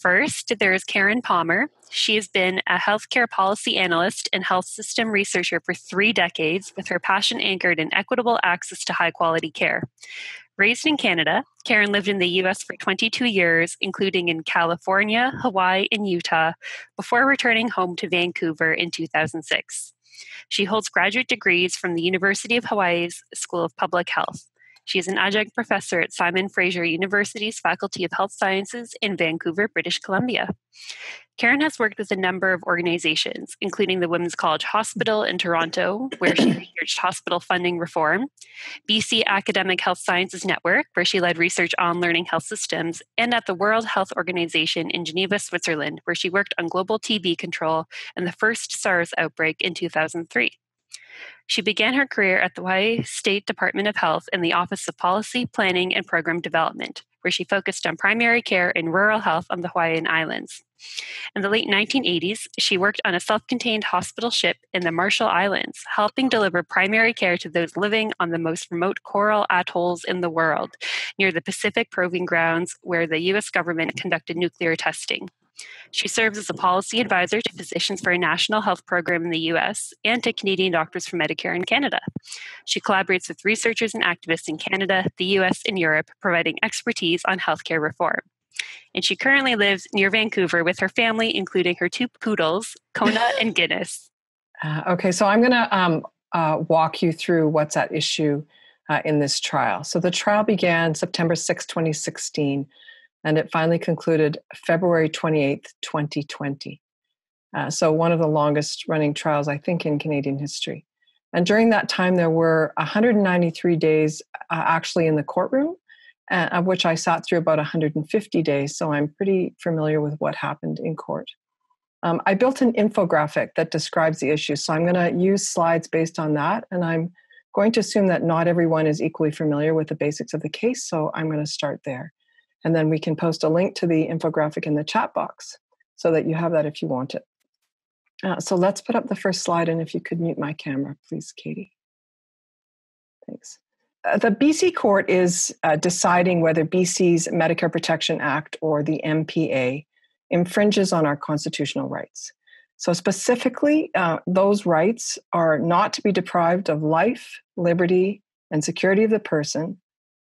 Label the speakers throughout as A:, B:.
A: First, there is Karen Palmer. She has been a healthcare policy analyst and health system researcher for 3 decades, with her passion anchored in equitable access to high-quality care. Raised in Canada, Karen lived in the U.S. for 22 years, including in California, Hawaii, and Utah, before returning home to Vancouver in 2006. She holds graduate degrees from the University of Hawaii's School of Public Health. She is an adjunct professor at Simon Fraser University's Faculty of Health Sciences in Vancouver, British Columbia. Karen has worked with a number of organizations, including the Women's College Hospital in Toronto, where she researched hospital funding reform, BC Academic Health Sciences Network, where she led research on learning health systems, and at the World Health Organization in Geneva, Switzerland, where she worked on global TB control and the first SARS outbreak in 2003. She began her career at the Hawaii State Department of Health in the Office of Policy, Planning, and Program Development, where she focused on primary care and rural health on the Hawaiian Islands. In the late 1980s, she worked on a self-contained hospital ship in the Marshall Islands, helping deliver primary care to those living on the most remote coral atolls in the world, near the Pacific Proving Grounds, where the U.S. government conducted nuclear testing. She serves as a policy advisor to physicians for a national health program in the U.S. and to Canadian Doctors for Medicare in Canada. She collaborates with researchers and activists in Canada, the U.S., and Europe, providing expertise on healthcare reform. And she currently lives near Vancouver with her family, including her 2 poodles, Kona and Guinness.
B: Okay, so I'm going to walk you through what's at issue in this trial. So the trial began September 6, 2016. And it finally concluded February 28th, 2020. So one of the longest running trials, I think, in Canadian history. And during that time, there were 193 days actually in the courtroom, of which I sat through about 150 days. So I'm pretty familiar with what happened in court. I built an infographic that describes the issue. So I'm going to use slides based on that. And I'm going to assume that not everyone is equally familiar with the basics of the case. So I'm going to start there. And then we can post a link to the infographic in the chat box so that you have that if you want it. So let's put up the first slide. And if you could mute my camera, please, Katie. Thanks. The BC court is deciding whether BC's Medicare Protection Act, or the MPA, infringes on our constitutional rights. So specifically, those rights are not to be deprived of life, liberty, and security of the person,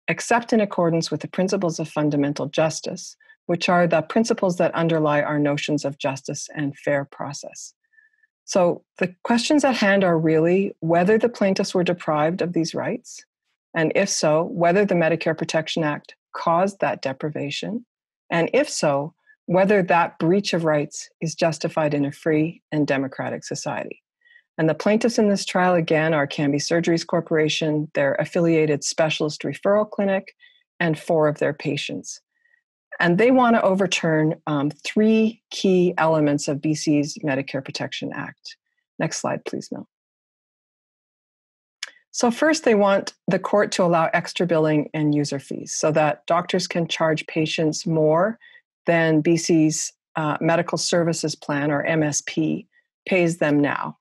B: except in accordance with the principles of fundamental justice, which are the principles that underlie our notions of justice and fair process. So the questions at hand are really whether the plaintiffs were deprived of these rights, and if so, whether the Medicare Protection Act caused that deprivation, and if so, whether that breach of rights is justified in a free and democratic society. And the plaintiffs in this trial, again, are Cambie Surgeries Corporation, their affiliated specialist referral clinic, and 4 of their patients. And they want to overturn 3 key elements of BC's Medicare Protection Act. Next slide, please, Mel. So first, they want the court to allow extra billing and user fees so that doctors can charge patients more than BC's Medical Services Plan, or MSP, pays them now.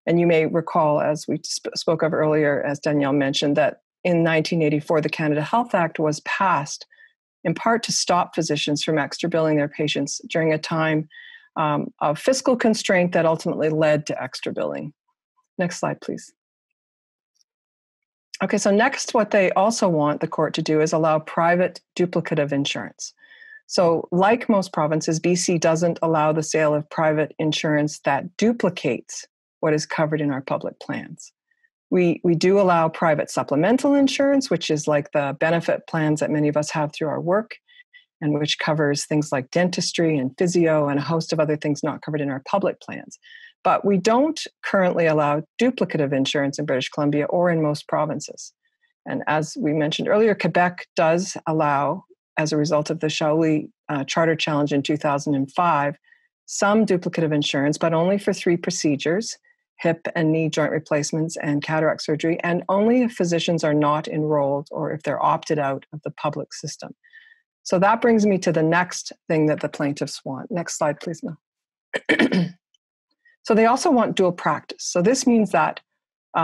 B: And you may recall, as we spoke of earlier, as Danielle mentioned, that in 1984, the Canada Health Act was passed in part to stop physicians from extra billing their patients during a time of fiscal constraint that ultimately led to extra billing. Next slide, please. Okay, so next, what they also want the court to do is allow private duplicative insurance. So like most provinces, BC doesn't allow the sale of private insurance that duplicates what is covered in our public plans. We do allow private supplemental insurance, which is like the benefit plans that many of us have through our work, and which covers things like dentistry and physio and a host of other things not covered in our public plans. But we don't currently allow duplicative insurance in British Columbia or in most provinces. And as we mentioned earlier, Quebec does allow, as a result of the Shaoli Charter Challenge in 2005, some duplicative insurance, but only for 3 procedures: hip and knee joint replacements and cataract surgery, and only if physicians are not enrolled or if they're opted out of the public system. So that brings me to the next thing that the plaintiffs want. Next slide, please, Mel. So they also want dual practice. So this means that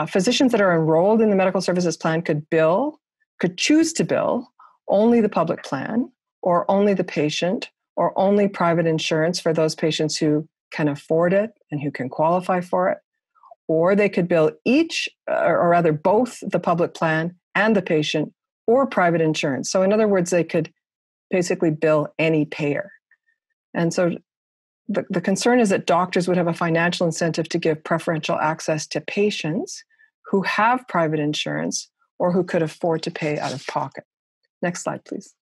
B: physicians that are enrolled in the medical services plan could choose to bill only the public plan, or only the patient, or only private insurance for those patients who can afford it and who can qualify for it. Or they could bill each, or rather both the public plan and the patient, or private insurance. So in other words, they could basically bill any payer. And so the concern is that doctors would have a financial incentive to give preferential access to patients who have private insurance or who could afford to pay out of pocket. Next slide, please.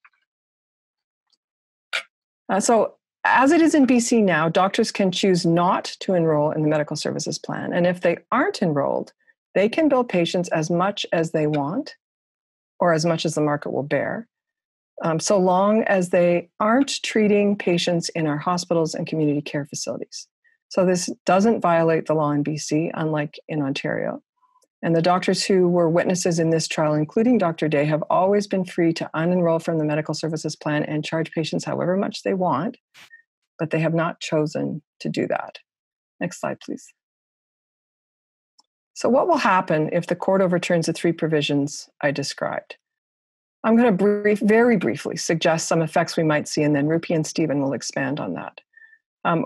B: So as it is in BC now, doctors can choose not to enroll in the medical services plan. And if they aren't enrolled, they can bill patients as much as they want or as much as the market will bear, so long as they aren't treating patients in our hospitals and community care facilities. So this doesn't violate the law in BC, unlike in Ontario. And the doctors who were witnesses in this trial, including Dr. Day, have always been free to unenroll from the medical services plan and charge patients however much they want, but they have not chosen to do that. Next slide, please. So what will happen if the court overturns the three provisions I described? I'm going to very briefly suggest some effects we might see, and then Rupi and Stephen will expand on that.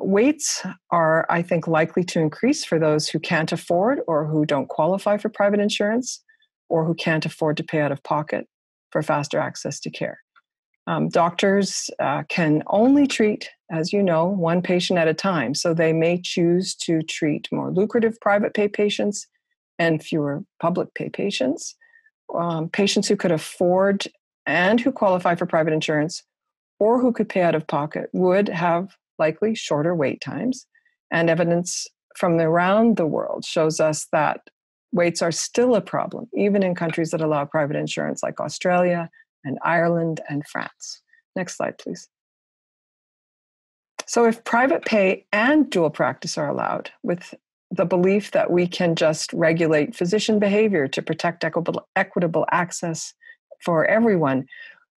B: Waits are, I think, likely to increase for those who can't afford or who don't qualify for private insurance or who can't afford to pay out of pocket for faster access to care. Doctors can only treat, as you know, one patient at a time, so they may choose to treat more lucrative private pay patients and fewer public pay patients. Patients who could afford and who qualify for private insurance or who could pay out of pocket would have likely shorter wait times. And evidence from around the world shows us that waits are still a problem, even in countries that allow private insurance like Australia and Ireland and France. Next slide, please. So if private pay and dual practice are allowed, with the belief that we can just regulate physician behavior to protect equitable access for everyone,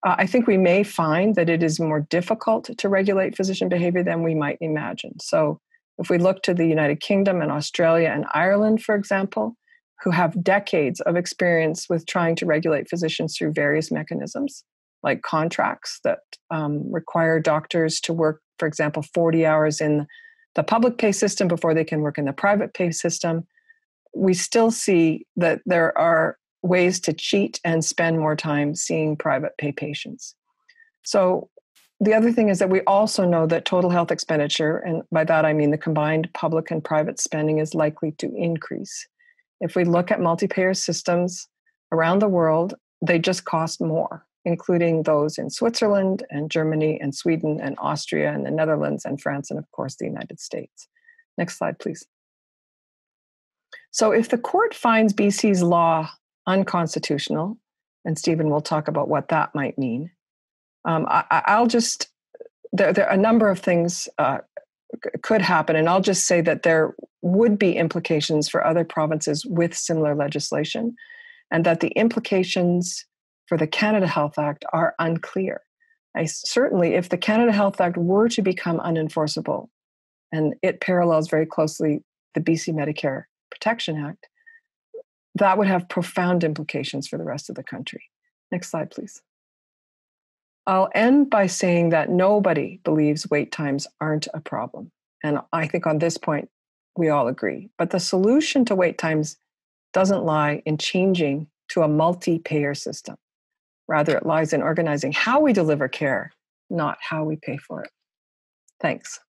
B: I think we may find that it is more difficult to regulate physician behavior than we might imagine. So if we look to the United Kingdom and Australia and Ireland, for example, who have decades of experience with trying to regulate physicians through various mechanisms, like contracts that require doctors to work, for example, 40 hours in the public pay system before they can work in the private pay system, we still see that there are ways to cheat and spend more time seeing private pay patients. So the other thing is that we also know that total health expenditure, and by that I mean the combined public and private spending, is likely to increase. If we look at multi-payer systems around the world, they just cost more, including those in Switzerland and Germany and Sweden and Austria and the Netherlands and France and, of course, the United States. Next slide, please. So if the court finds BC's law unconstitutional, and Stephen will talk about what that might mean, I'll just, there are a number of things could happen, and I'll just say that there would be implications for other provinces with similar legislation, and that the implications for the Canada Health Act are unclear. Certainly, if the Canada Health Act were to become unenforceable, and it parallels very closely the BC Medicare Protection Act, that would have profound implications for the rest of the country. Next slide, please. I'll end by saying that nobody believes wait times aren't a problem. And I think on this point, we all agree. But the solution to wait times doesn't lie in changing to a multi-payer system. Rather, it lies in organizing how we deliver care, not how we pay for it. Thanks.